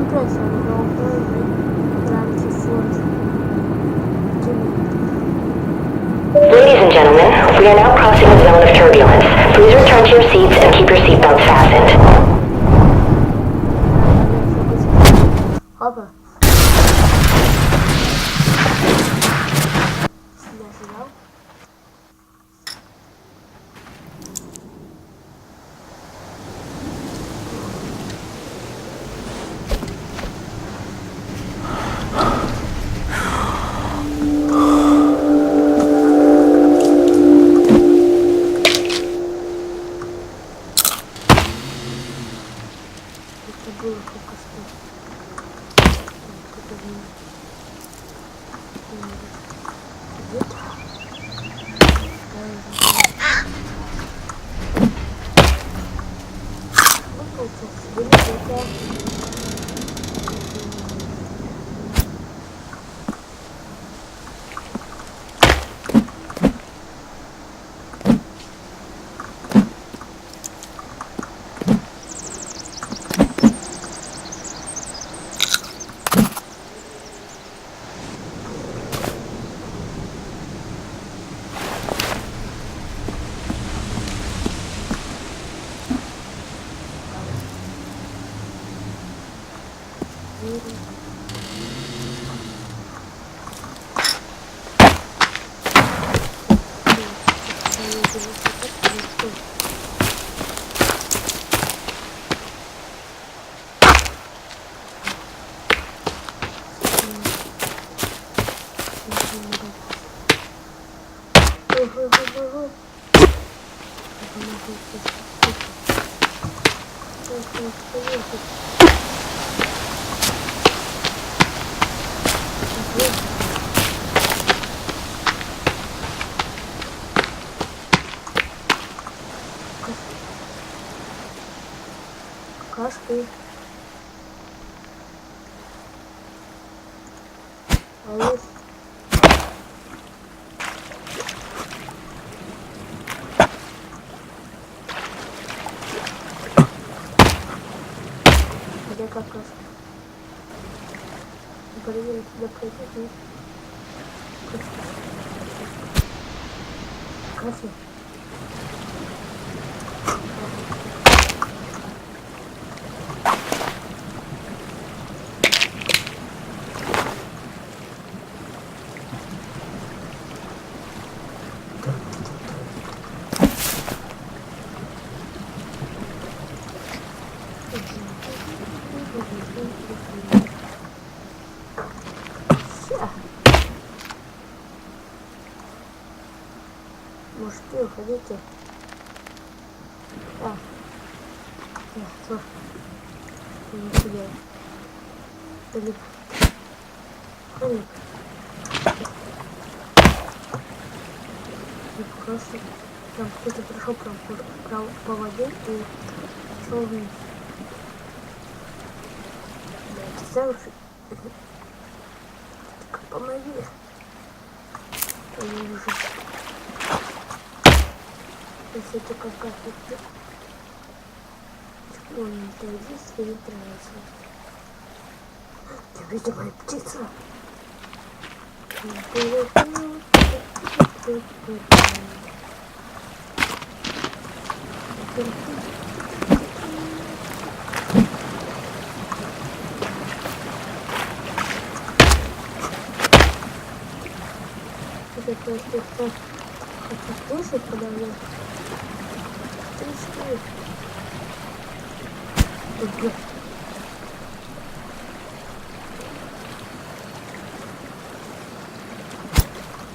Ladies and gentlemen, we are now crossing the zone of turbulence. Please return to your seats and keep your seatbelts fastened. Опа. Сюда. Это было только что. Кто-то сидит. Вот получается, сидели где-то. Кашки. Алис. Где какашка? Проверить, сюда пройти, нет? Кашки. Мужики, уходите. Что? Не сидел. Филипп. Просто там кто-то прошел по воде и шел вниз. Блядь, Севушек. Помоги. Я не вижу. Если это какая-то... Ой, это здесь стоит трасса. Ты видишь моя птица? Это просто так. Хочу слышать, когда я... Ты что?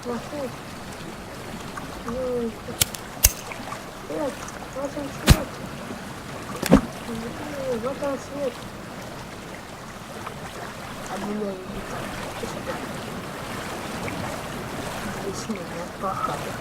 Плохой. Ну, свет, вот он свет. Вот он свет. А меня не видно. Здесь нет пахали.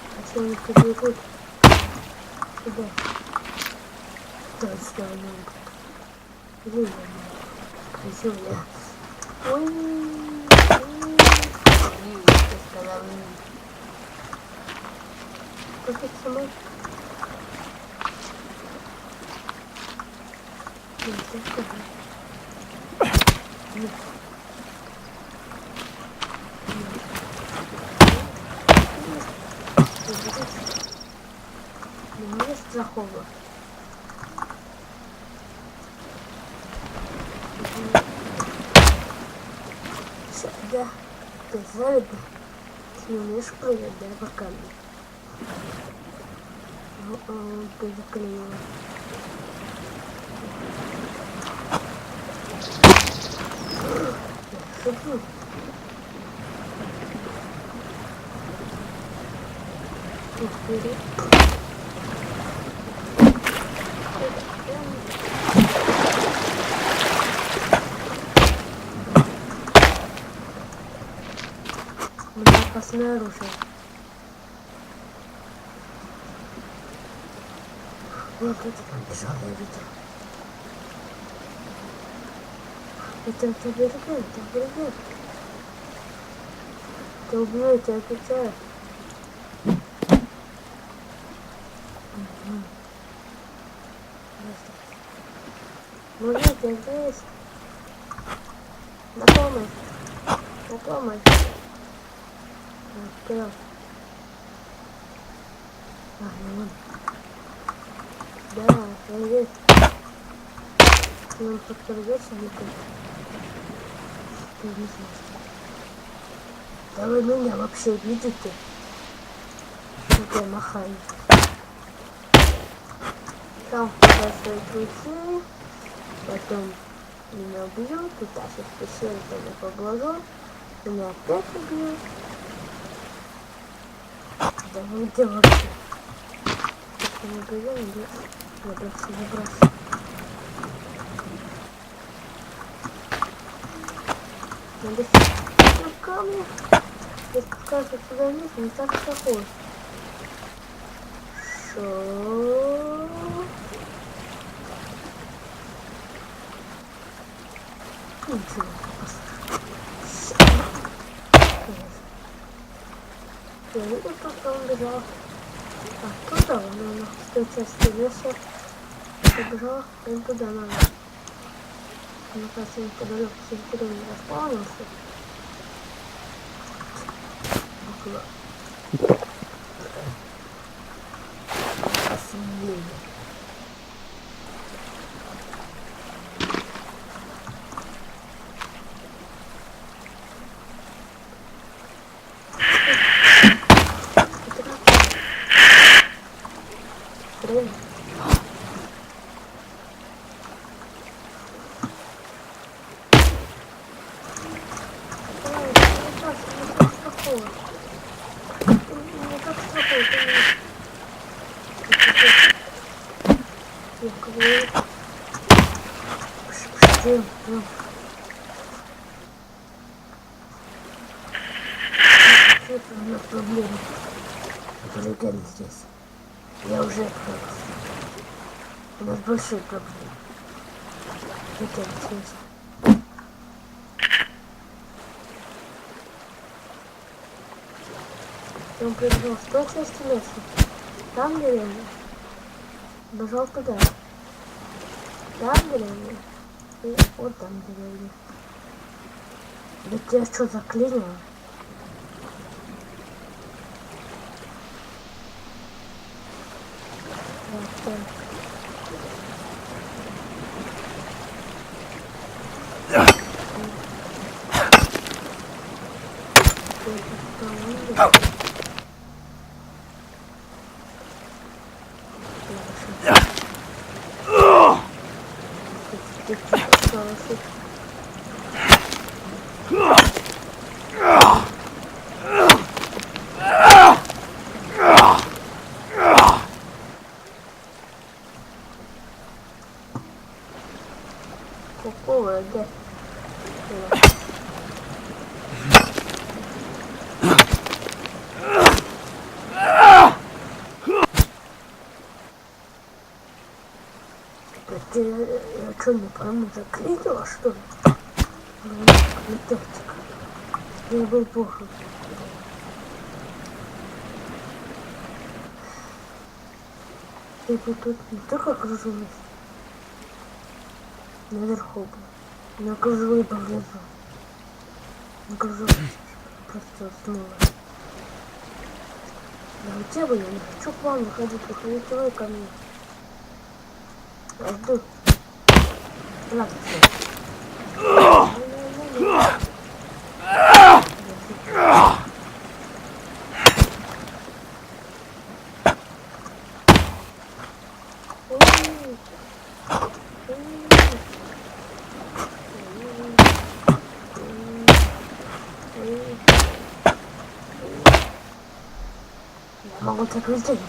А что они прибегут сюда? Точно, блин, красивая. Ой, как это сама? Не страхово. Да, ты завидно. Ты не умеешь прыгать, да, по камню. Ты заклеила. Шутку. Вперед. У меня опасное оружие. Вот это побежал, я видел. Это берег. Ты убьешь, я отвечаю. Мужик, я здесь. На помощь. На помощь. Вперед. Ну ладно. Да, я здесь. Ну, подтвердился, не ты. Ты не знаешь. Да вы меня вообще видите? Как я махаю. Там туда свои ключи. Потом меня убьют. Утащат в пещеру, тогда поблажу. Меня опять убьют. Да вы где вообще? Если не убьем, я больше не брошу. Надо сидеть на камне. Если кажется, сюда вниз, не так похож. Шо? Ничего. Я видел, как он бежал. А туда он в той части леса побежал, он туда надо. Мне кажется, неподалеку территории расплавился. Около. Офигеть. Время. Это у нас проблема. Полигон здесь. Я уже отправился. У нас большие проблемы. Это интересно. Он прибежал в той части леса. Там деревня. Бежал туда. Там деревня. И вот там деревня. Да тебя что, заклинило? Так. Какого, да? Я что, не пойму, заклинила, что ли? Лететик. Я был плохо. Я бы тут не только кружилась наверху бы. На кружевые бы внизу. На кружевые просто снова. Давайте бы я не хочу к вам выходить, выходите вы ко мне. Я жду. Здравствуйте. Я могу так везде делать.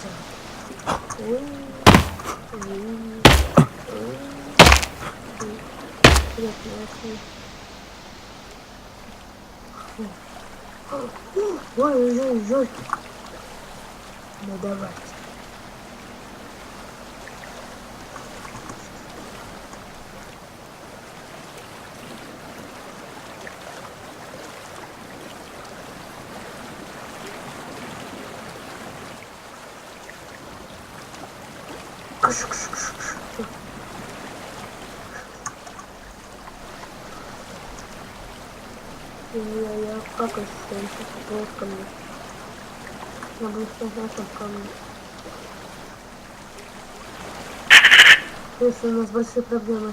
Ой-ой-ой. Ну давайте. Кш-кш-кш-кш. Я как это сейчас ко мне. Я буду сказать ко мне. Если у нас большие проблемы.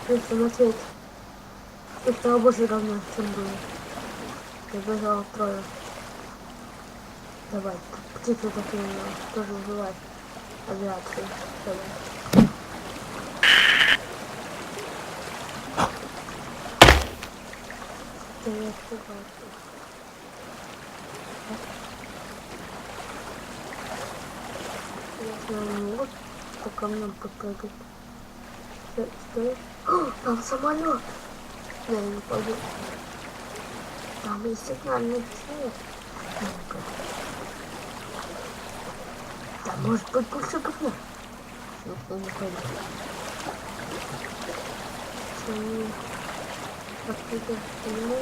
Если на свете. И стало больше говна, чем было. Я бежала трое. Давай, птицу такие тоже убивать. Авиацию. Давай. Я испугался. Я не могу по камням подпрыгать. Стой. О, там самолет. Я не пойду. Там есть сигнальный цвет. Там может быть больше говна. Я не пойду. Откуда ему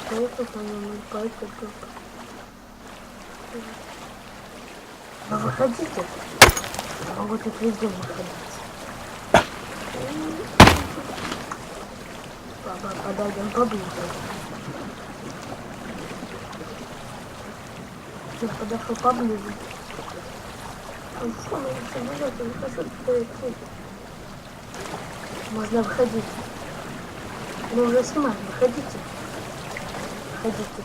поехал по нему, поехал только. Вы выходите? Я могу тут везде выходить. Баба, подойдем поближе. Я подошел поближе. Он самый самолет, я не хочу туда идти. Можно выходить. Мы уже снимаем, выходите. Выходите.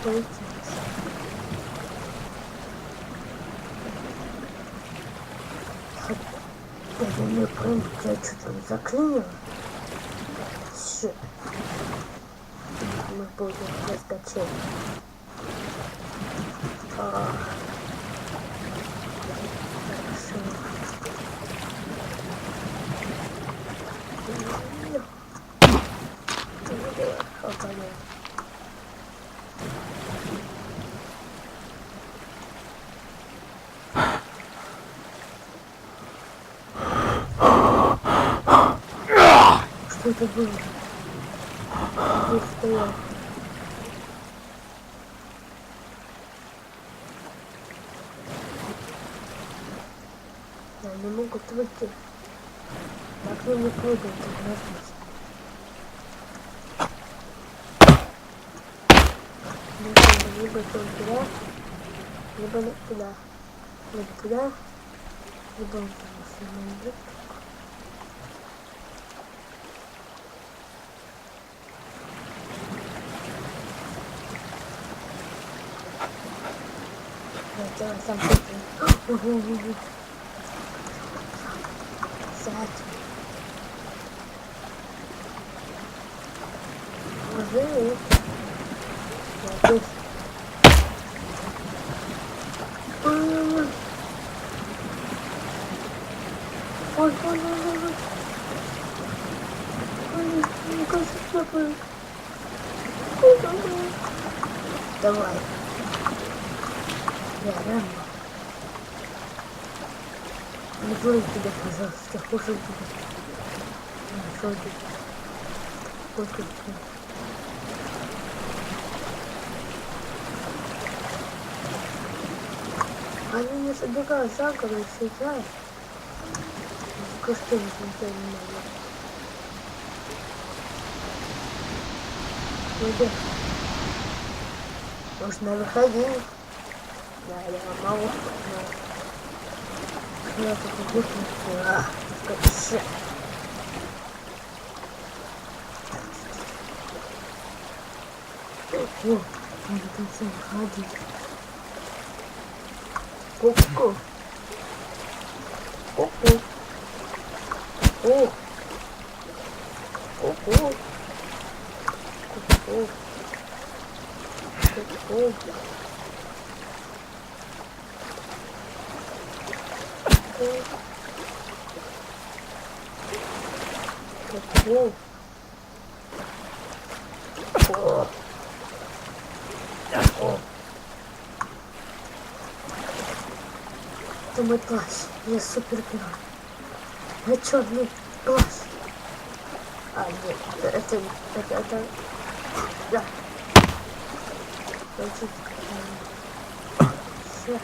Получилось. Я не понял, я что-то заклинила. Все. Мы будем раскачать. Хорошо. Что это было? Где стоял? Я не могу выйти. Так я не прыгаю, так возможно. Нужно либо туда, либо туда. Либо туда, либо туда. Я сам хочу. Сядь. Ложи. Молодец. Ой, ой, мне кажется, теплый. Давай. Я рано. Не дури тебя, пожалуйста, хуже будет. Что ты? Сколько ты? Они не забегают за гору, съезжают. Костюм ничего не надо. Пойдем. Можно выходить. Да, я могу. Я тут выключила. Все. О, надо там все выходить. Ку-ку. Ку-ку. Ку-ку. Ку-ку. Ку-ку. Ку-ку. Ку-ку. О. О. Это мой плащ. Я супергерой. Я черный плащ. А, нет, это да. Все.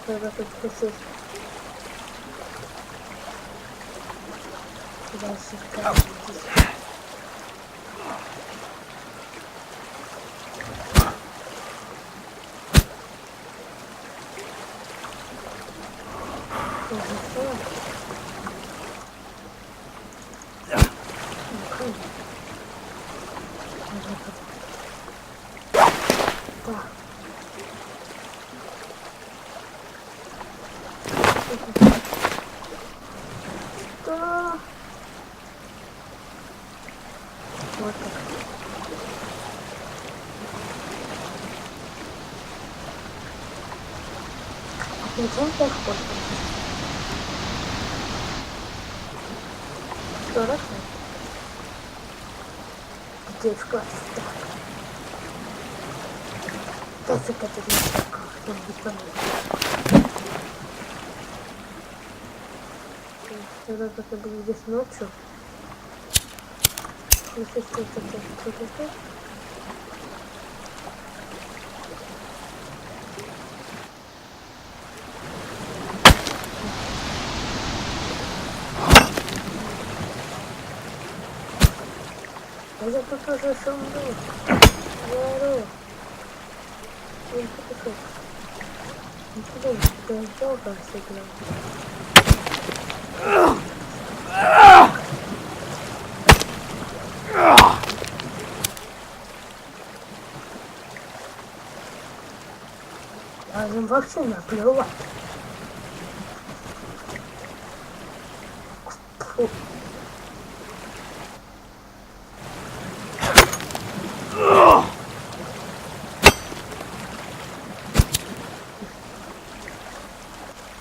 Надо тут посесть. Дальше скажем. Да. Вот так. Зачем ты охотишься? Хорошо. Где в классе? Так. Кажется, это не так. Что-нибудь понятно. Тогда как я буду здесь ночью. Если что-то. А я тут уже шумлю. Говорю. Он такой. Ничего, ты долго всегда. А им вообще наплевать. Фу.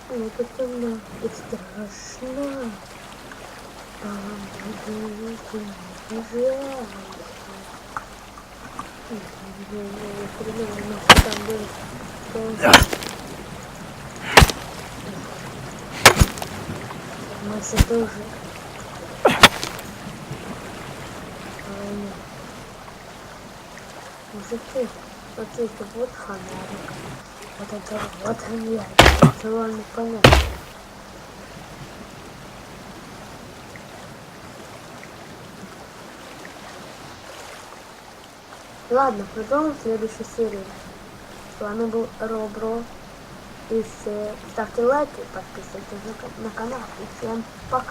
Это темно и страшно. Мася тоже. Мужики, вот это вот фонарик. Вот это вот фонарик. Чего не понятно. Ладно, продолжим в следующей серии. С вами был Робро. И все. Ставьте лайки, подписывайтесь на канал. И всем пока.